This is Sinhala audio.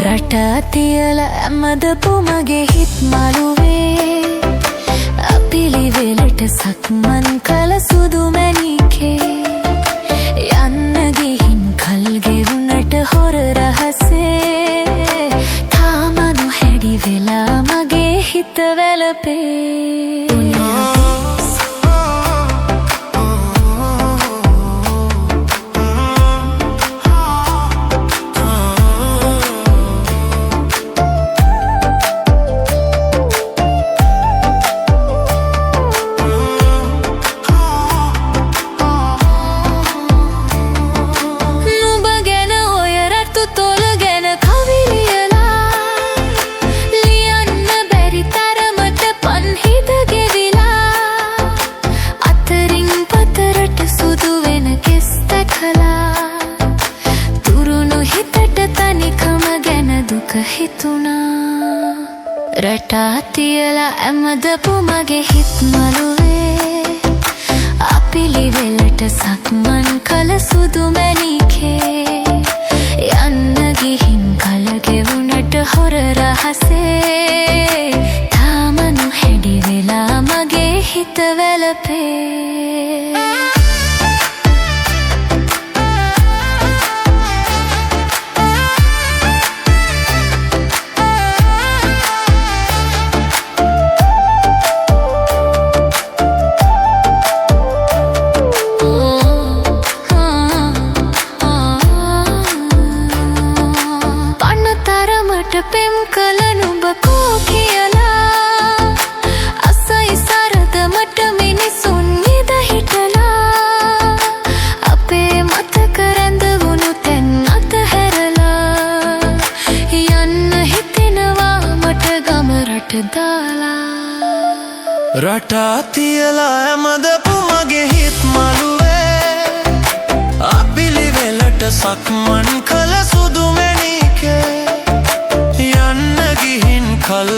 රට තියලා ඇමදපු මගේ හිත් මළුවේ අපිලිවෙලට සක්මන් කළ සුදු මැණිකේ යන්න ගිහින් කල් ගෙවුනට හොර රහසේ තාම නොහැඩි වෙලා මගේ හිත වැළපේ රටා තියලා ඇමදපු මගේ හිත් මළුවේ අපිලිවෙලට සක්මන් කළ සුදු මැණිකේ යන්න ගිහින් කල ගෙවුනට හොර රහසේ තාම නොහැඩි වෙලා මගේ හිත වැළපේ පෙම් කල නුඹ කෝ කියලා අසයි සරද මට මිනිසුන් නිද හිටලා අපේ මතක රැඳවුණු තැන් අතහැරලා යන්න හිතෙනවා මට ගම රට දාලා රටා තියලා ඇමදපු මගේ හිත් මළුවේ අපිලිවෙලට සක්මන් කළ සුදු මැණිකේ කල්